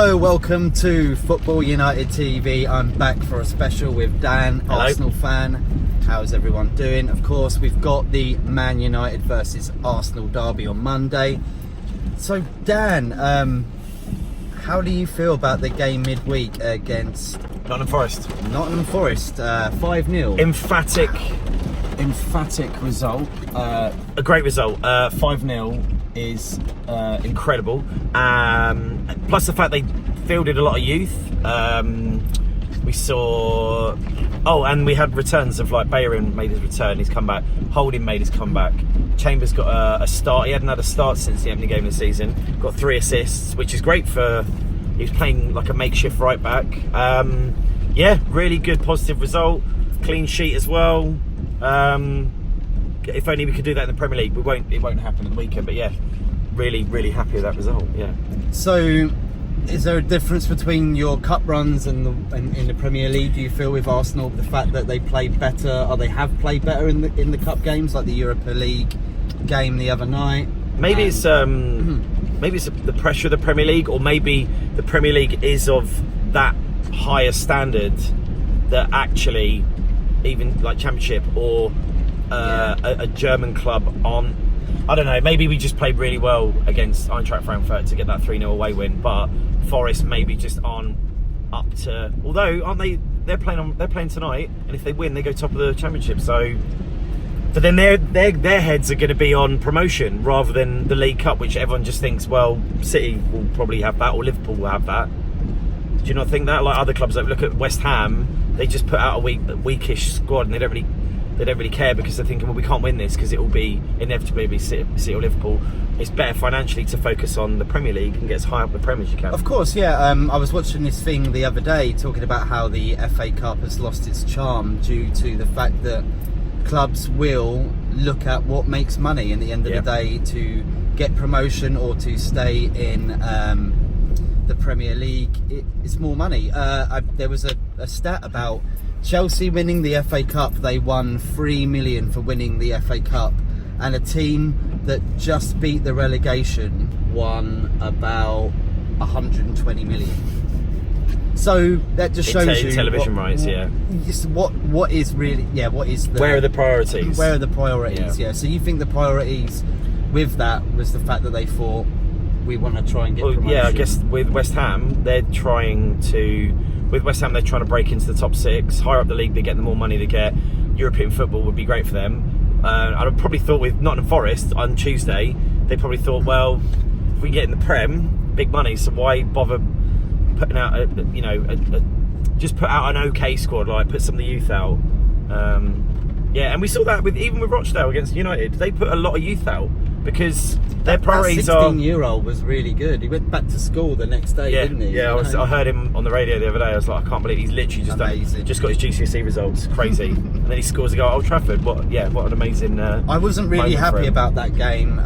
Hello, welcome to Football United TV. I'm back for a special with Dan, Hello. Arsenal fan. How's everyone doing? Of course, we've got the Man United versus Arsenal derby on Monday. So, Dan, how do you feel about the game midweek against Nottingham Forest? Nottingham Forest? 5-0. Emphatic result. A great result. 5-0 is incredible. Plus the fact they fielded a lot of youth. We saw... Oh, and we had returns of, like, Bayern made his return, he's come back. Holding made his comeback. Chambers got a start. He hadn't had a start since the opening game of the season. Got 3 assists, which is great for... He was playing like a makeshift right back. Yeah, really good, positive result. Clean sheet as well. If only we could do that in the Premier League. It won't happen at the weekend, but yeah, really happy with that result. Yeah. So, is there a difference between your cup runs and in the Premier League? Do you feel with Arsenal the fact that they played better, or they have played better in the cup games, like the Europa League game the other night? Maybe it's the pressure of the Premier League, or maybe the Premier League is of that higher standard that actually even like Championship or a German club on. I don't know, maybe we just played really well against Eintracht Frankfurt to get that 3-0 away win, but Forest maybe just aren't up to... Although, aren't they? They're playing tonight, and if they win, they go top of the Championship. So then their heads are going to be on promotion rather than the League Cup, which everyone just thinks, well, City will probably have that, or Liverpool will have that. Do you not think that? Like other clubs, like look at West Ham, they just put out a weakish squad, and they don't really care because they're thinking, well, we can't win this because it will be inevitably City or Liverpool. It's better financially to focus on the Premier League and get as high up the Premier as you can. Of course, yeah. I was watching this thing the other day talking about how the FA Cup has lost its charm due to the fact that clubs will look at what makes money in the end of the day to get promotion or to stay in the Premier League. It's more money. There was a stat about Chelsea winning the FA Cup. They won 3 million for winning the FA Cup, and a team that just beat the relegation won about 120 million. So that just shows you television rights. What is really where are the priorities? Where are the priorities? Yeah. So you think the priorities with that was the fact that they thought we want to try and get promotion? Yeah, I guess with West Ham, they're trying to break into the top 6, higher up the league. They get the more money they get. European football would be great for them. I probably thought with Nottingham Forest on Tuesday, they probably thought, well, if we can get in the Prem, big money, so why bother putting out just put out an okay squad, like put some of the youth out. And we saw that even with Rochdale against United, they put a lot of youth out because their priorities are... That 16-year-old was really good. He went back to school the next day, didn't he? Yeah, I heard him on the radio the other day. I was like, I can't believe he's literally just got his GCSE results. Crazy. And then he scores a goal at Old Trafford. What an amazing I wasn't really happy about that game.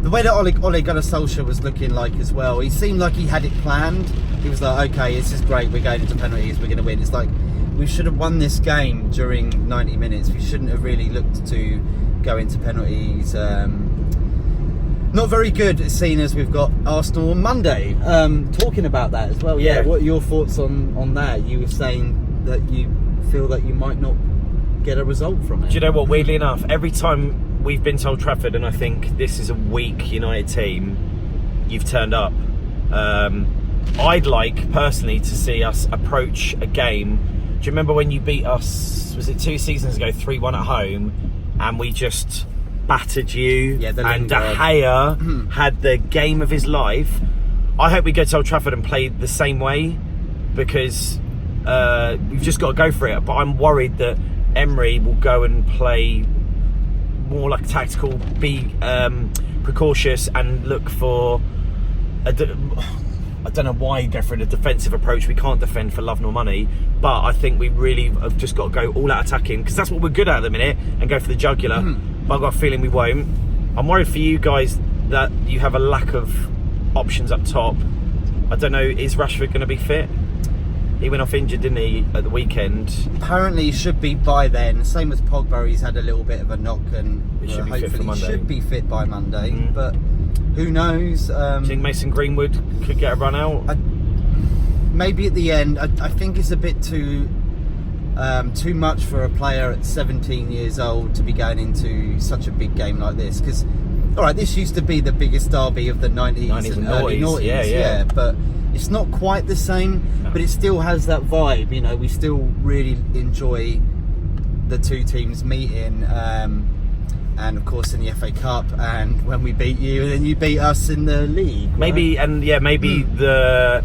The way that Ole Gunnar Solskjaer was looking like as well, he seemed like he had it planned. He was like, okay, this is great, we're going into penalties, we're going to win. It's like, we should have won this game during 90 minutes. We shouldn't have really looked to go into penalties. Not very good, seeing as we've got Arsenal on Monday. Talking about that as well. Yeah. What are your thoughts on that? You were saying that you feel that you might not get a result from it. Do you know what? Weirdly enough, every time we've been to Old Trafford and I think this is a weak United team, you've turned up. I'd like personally to see us approach a game. Do you remember when you beat us? Was it 2 seasons ago, 3-1 at home, and we just battered you? Yeah, and De Gea had the game of his life. I hope we go to Old Trafford and play the same way, because we've just got to go for it. But I'm worried that Emery will go and play more like a tactical, be precautious and look for I don't know why you go for a defensive approach. We can't defend for love nor money, but I think we really have just got to go all out attacking, because that's what we're good at the minute, and go for the jugular. But I've got a feeling we won't. I'm worried for you guys that you have a lack of options up top. I don't know, is Rashford going to be fit? He went off injured, didn't he, at the weekend? Apparently he should be by then. Same as Pogba, he's had a little bit of a knock, and hopefully he should be fit by Monday. But who knows? Do you think Mason Greenwood could get a run out? maybe at the end, I think it's a bit too much for a player at 17 years old to be going into such a big game like this. Because, all right, this used to be the biggest derby of the 90s and early noughties, yeah, but it's not quite the same. No. But it still has that vibe. You know, we still really enjoy the two teams meeting. And of course in the FA Cup, and when we beat you, and then you beat us in the league. Right? Maybe the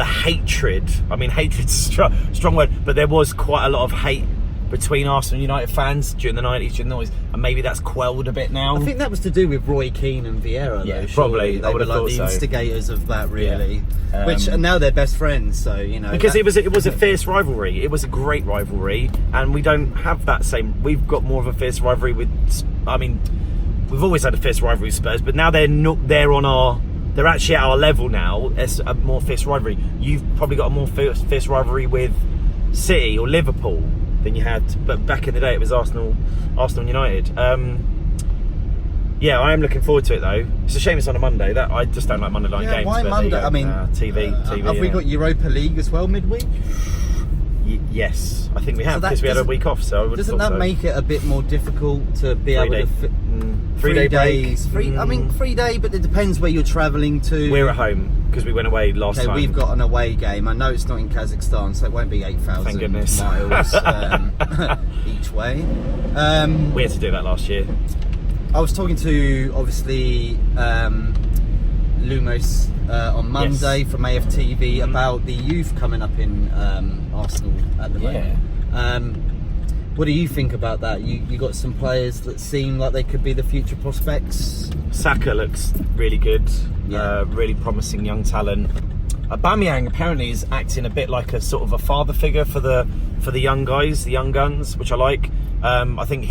hatred. I mean, hatred's a strong word, but there was quite a lot of hate between Arsenal and United fans during the 90s, during the noise, and maybe that's quelled a bit now. I think that was to do with Roy Keane and Vieira. Yeah, though, probably. They were like the instigators of that, really. Yeah. And now they're best friends, so you know. Because it was a fierce rivalry. It was a great rivalry, and we don't have that same. We've got more of a fierce rivalry with. I mean, we've always had a fierce rivalry with Spurs, but now they're not. They're actually at our level now. It's a more fierce rivalry. You've probably got a more fierce rivalry with City or Liverpool than you had, but back in the day it was Arsenal and United. Yeah, I am looking forward to it though. It's a shame it's on a Monday. That I just don't like Monday night games. Why Monday? I mean, TV. Have we got Europa League as well midweek? Yes, I think we have, because we had a week off. So doesn't that make it a bit more difficult to be able to fit 3 days? I mean, 3 day, but it depends where you're travelling to. We're at home because we went away last time. We've got an away game. I know it's not in Kazakhstan, so it won't be 8,000 miles each way. We had to do that last year. I was talking to, obviously, Lumos on Monday from AFTV about the youth coming up in Arsenal at the moment. What do you think about that? You got some players that seem like they could be the future prospects. Saka looks really good, really promising young talent. Aubameyang apparently is acting a bit like a sort of a father figure for the young guys, the young guns, which I like. I think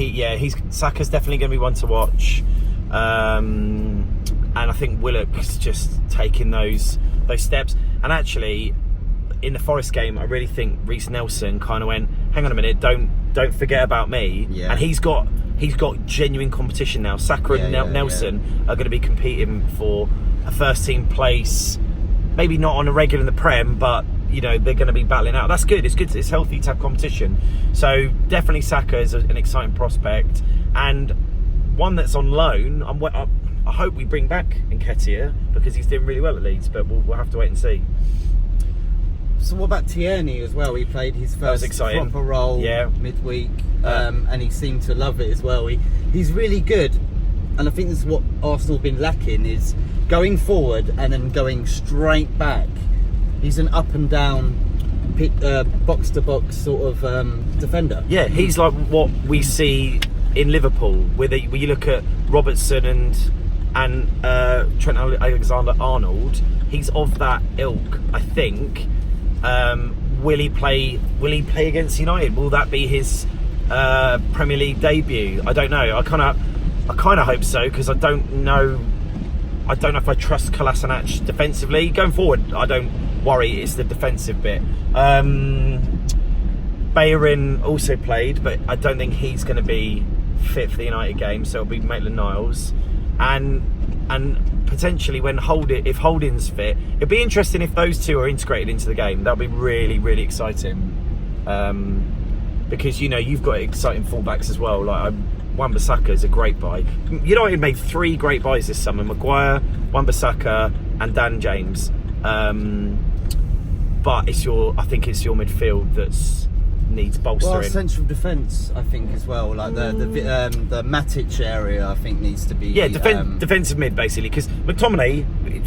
Saka's definitely going to be one to watch. And I think Willock's just taking those steps. And actually, in the Forest game, I really think Reece Nelson kind of went, hang on a minute, don't forget about me. Yeah. And he's got genuine competition now. Saka and Nelson are going to be competing for a first team place. Maybe not on a regular in the Prem, but you know they're going to be battling out. That's good. It's good. It's healthy to have competition. So definitely Saka is an exciting prospect, and one that's on loan. I hope we bring back Nketiah because he's doing really well at Leeds, but we'll have to wait and see. So what about Tierney as well? He played his first proper role midweek, and he seemed to love it as well. He's really good, and I think this is what Arsenal have been lacking, is going forward and then going straight back. He's an up and down, box to box sort of defender. Yeah, he's like what we see in Liverpool, where you look at Robertson and Trent Alexander-Arnold. He's of that ilk, I think. Will he play against United? Will that be his Premier League debut? I don't know. I kind of hope so, because I don't know if I trust Kolasinac defensively going forward. I don't worry. It's the defensive bit. Bellerin also played, but I don't think he's going to be fit for the United game. So it'll be Maitland-Niles, and potentially if Holding's fit, it'd be interesting if those two are integrated into the game. That'll be really, really exciting. Because you've got exciting fullbacks as well. Like Wan-Bissaka is a great buy. United made 3 great buys this summer: Maguire, Wan-Bissaka, and Dan James. But I think it's your midfield that's needs bolstering. Well, central defence, I think, as well. Like the Matic area, I think needs to be. Yeah, defensive mid basically, because McTominay,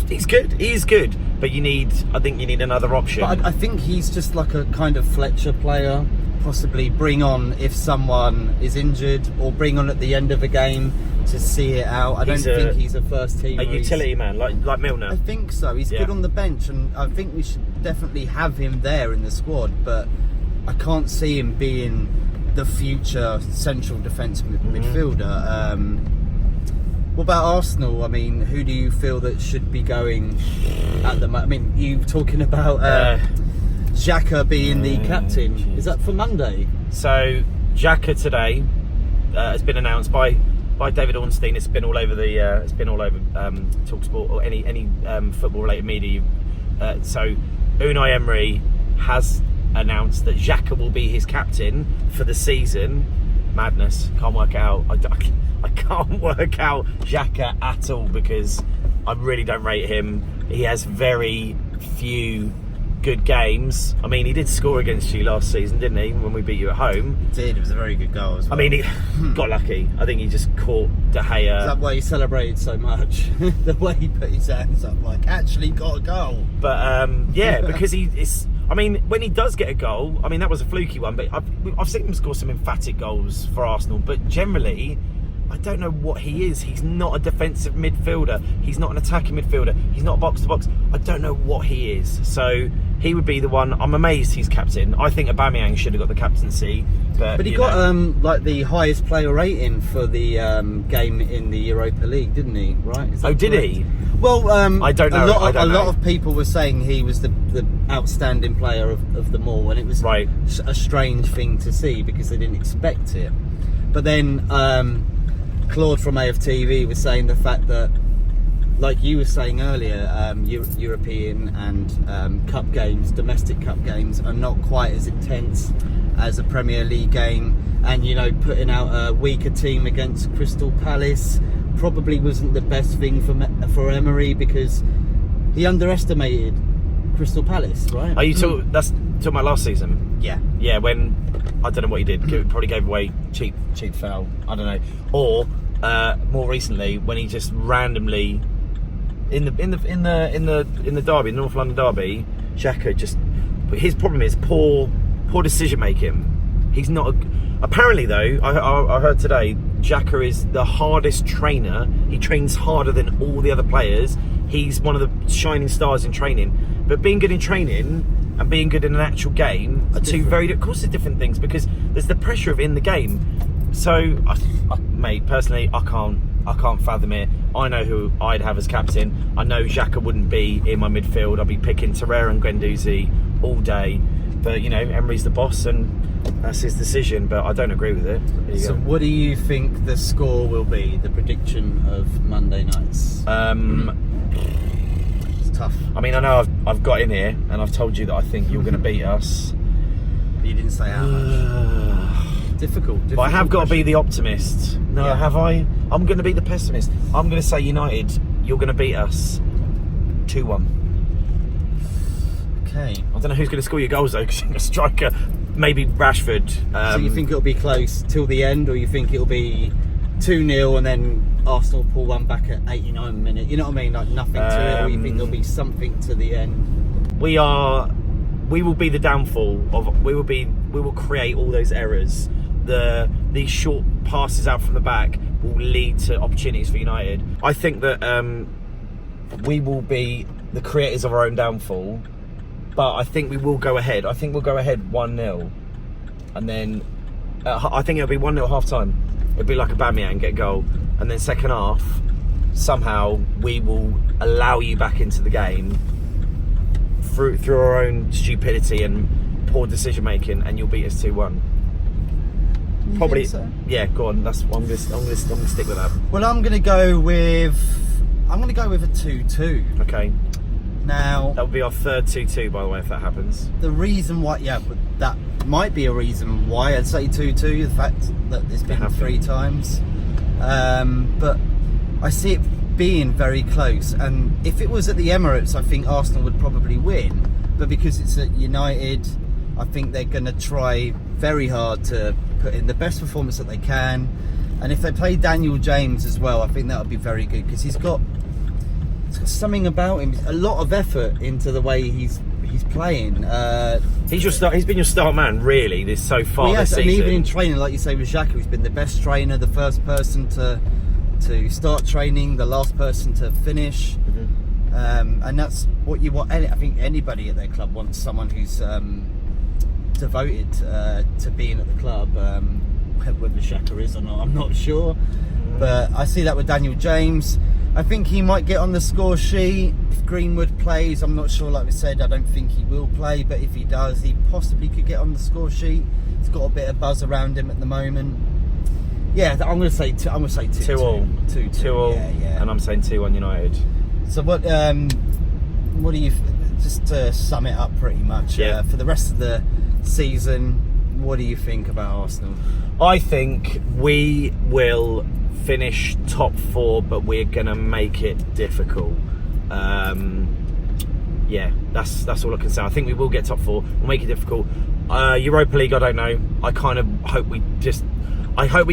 he's good. He is good, but I think you need another option. But I think he's just like a kind of Fletcher player. Possibly bring on if someone is injured, or bring on at the end of a game to see it out. I don't think he's a first team. A utility man, like Milner. I think so. He's good on the bench, and I think we should definitely have him there in the squad. But I can't see him being the future central defence midfielder. What about Arsenal? I mean, who do you feel that should be going at the moment? I mean, you talking about Xhaka being the captain. Is that for Monday? So Xhaka today has been announced by David Ornstein. It's been all over Talksport or any football related media. So Unai Emery has announced that Xhaka will be his captain for the season. Madness. Can't work out. I can't work out Xhaka at all because I really don't rate him. He has very few good games. I mean, he did score against you last season, didn't he? When we beat you at home. It did. It was a very good goal as well. I mean, he got lucky. I think he just caught De Gea. Is that why he celebrated so much? The way he put his hands up, like, actually got a goal. But yeah, because I mean, when he does get a goal, I mean, that was a fluky one, but I've seen him score some emphatic goals for Arsenal. But generally, I don't know what he is. He's not a defensive midfielder. He's not an attacking midfielder. He's not box to box. I don't know what he is. So he would be the one. I'm amazed he's captain. I think Aubameyang should have got the captaincy. But he got like the highest player rating for the game in the Europa League, didn't he? Right? Oh, did he? Well, I don't know. A lot of people were saying he was the outstanding player of them all, and it was right. A strange thing to see because they didn't expect it. But then Claude from AFTV was saying the fact that, like you were saying earlier, European and cup games, domestic cup games, are not quite as intense as a Premier League game, and putting out a weaker team against Crystal Palace probably wasn't the best thing for Emery because he underestimated Crystal Palace, right? Are you that's talking about last season? Yeah, when I don't know what he did. Probably gave away cheap foul. I don't know. Or more recently, when he just randomly in the derby, North London derby, Xhaka just. His problem is poor decision making. He's not. Apparently, though, I heard today, Xhaka is the hardest trainer. He trains harder than all the other players. He's one of the shining stars in training. But being good in training and being good in an actual game are two very, of course, they're different things because there's the pressure of in the game. So, mate, personally, I can't fathom it. I know who I'd have as captain. I know Xhaka wouldn't be in my midfield. I'd be picking Torreira and Guendouzi all day. But, Emery's the boss and that's his decision, but I don't agree with it. So what do you think the score will be, the prediction of Monday nights? It's tough. I mean, I know I've got in here and I've told you that I think you're going to beat us. But you didn't say how much. Difficult. But I have got to be the optimist. No, yeah. Have I? I'm going to be the pessimist. I'm going to say United, you're going to beat us 2-1. Okay. I don't know who's going to score your goals though, because you're a striker. Maybe Rashford. So you think it'll be close till the end, or you think it'll be 2-0 and then Arsenal pull one back at 89 minutes? You know what I mean? Like nothing to it, or you think there'll be something to the end? We will be the downfall of. We will create all those errors. These short passes out from the back will lead to opportunities for United. I think that we will be the creators of our own downfall. But I think we will go ahead. I think we'll go ahead 1-0. And then I think it'll be 1-0 half time. It'll be like Aubameyang get a goal. And then second half, somehow we will allow you back into the game through our own stupidity and poor decision making, and you'll beat us 2-1. Probably. So? Yeah, go on. That's what I'm gonna stick with that. Well, I'm gonna go with a 2-2. Okay. Now, that would be our third 2-2, by the way, if that happens. The reason why, but that might be a reason why I'd say 2-2, the fact that it's been 3 times. But I see it being very close. And if it was at the Emirates, I think Arsenal would probably win. But because it's at United, I think they're going to try very hard to put in the best performance that they can. And if they play Daniel James as well, I think that would be very good because he's got something about him, a lot of effort into the way he's playing. He's been your start man really so far this season. And even in training, like you say with Xhaka, he's been the best trainer, the first person to start training, the last person to finish. Mm-hmm. And that's what you want. I think anybody at their club wants someone who's devoted to being at the club. Whether Xhaka is or not, I'm not sure. But I see that with Daniel James. I think he might get on the score sheet. If Greenwood plays, I'm not sure. Like we said, I don't think he will play. But if he does, he possibly could get on the score sheet. He's got a bit of buzz around him at the moment. Yeah, I'm going to say 2-2. 2-2. Yeah. And I'm saying 2-1 United. So what do you? just to sum it up pretty much, for the rest of the season, what do you think about Arsenal? I think we will finish top 4, but we're going to make it difficult. That's all I can say. I think we will get top 4. We'll make it difficult. Europa League, I don't know. I kind of hope we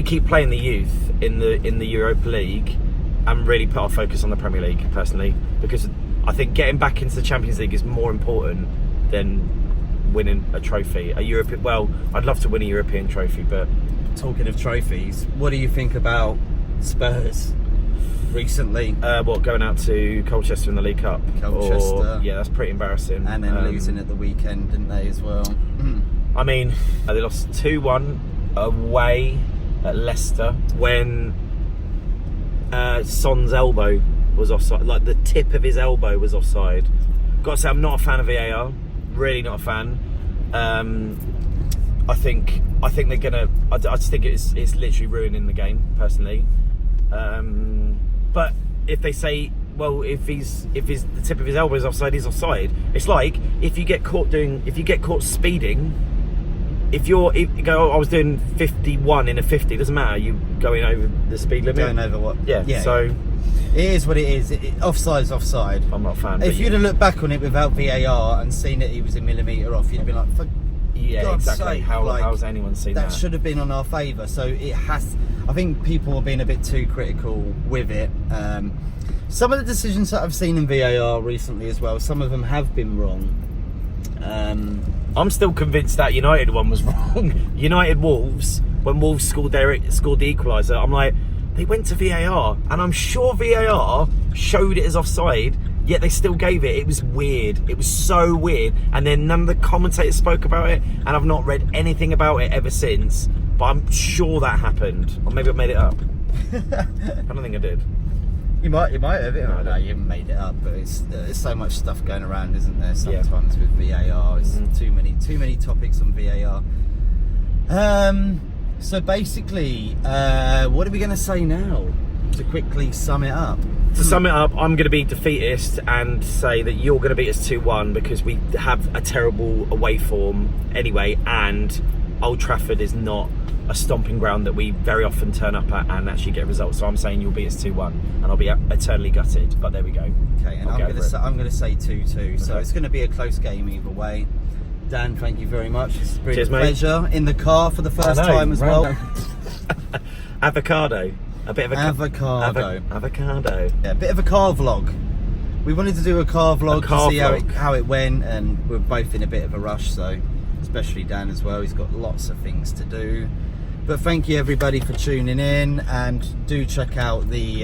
keep playing the youth in the Europa League and really put our focus on the Premier League, personally, because I think getting back into the Champions League is more important than winning a trophy. I'd love to win a European trophy, but talking of trophies, what do you think about Spurs recently? Going out to Colchester in the League Cup? Colchester. Yeah, that's pretty embarrassing. And then losing at the weekend, didn't they, as well? I mean, they lost 2-1 away at Leicester when Son's elbow was offside, like the tip of his elbow was offside. Got to say, I'm not a fan of VAR. Really not a fan. I think they're gonna. I just think it's literally ruining the game, personally. But if they say, well, if the tip of his elbow is offside, he's offside. It's like if you get caught speeding. If you go, I was doing 51 in a 50. Doesn't matter. You going over the speed limit. Going over what? Yeah. So it is what it is. Offside's offside. I'm not a fan. If you'd have looked back on it without VAR and seen that he was a millimetre off, you'd have been like, for God's exactly. sake, How's anyone seen that? That should have been on our favour. So it has. I think people have been a bit too critical with it. Some of the decisions that I've seen in VAR recently as well, some of them have been wrong. I'm still convinced that United one was wrong. United Wolves, when Wolves scored the equaliser, I'm like, they went to VAR, and I'm sure VAR showed it as offside, yet they still gave it. It was weird. It was so weird. And then none of the commentators spoke about it, and I've not read anything about it ever since. But I'm sure that happened, or maybe I made it up. I don't think I did. You might have. No, you haven't made it up, but there's so much stuff going around, isn't there? Sometimes with VAR, it's too many topics on VAR. So basically, what are we going to say now to quickly sum it up? To sum it up, I'm going to be defeatist and say that you're going to beat us 2-1 because we have a terrible away form anyway, and Old Trafford is not a stomping ground that we very often turn up at and actually get results. So I'm saying you'll beat us 2-1, and I'll be eternally gutted. But there we go. Okay, and I'm going to say 2-2. So it's going to be a close game either way. Dan, thank you very much. It's been a pleasure in the car for the first time as well. Avocado. A bit of a avocado. Avocado. Yeah, a bit of a car vlog. We wanted to do a car vlog to see how it went, and we're both in a bit of a rush, so especially Dan as well. He's got lots of things to do. But thank you everybody for tuning in, and do check out the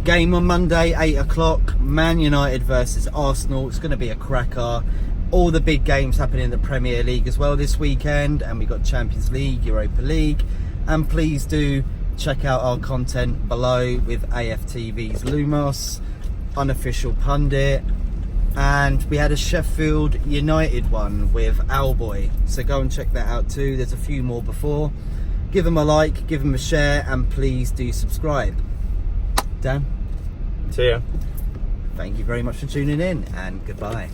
game on Monday, 8 o'clock, Man United versus Arsenal. It's going to be a cracker. All the big games happening in the Premier League as well this weekend, and we've got Champions League, Europa League, and please do check out our content below with AFTV's Lumos, Unofficial Pundit, and we had a Sheffield United one with Owlboy, so go and check that out too. There's a few more before. Give them a like, give them a share, and please do subscribe. Dan? See ya. Thank you very much for tuning in, and goodbye.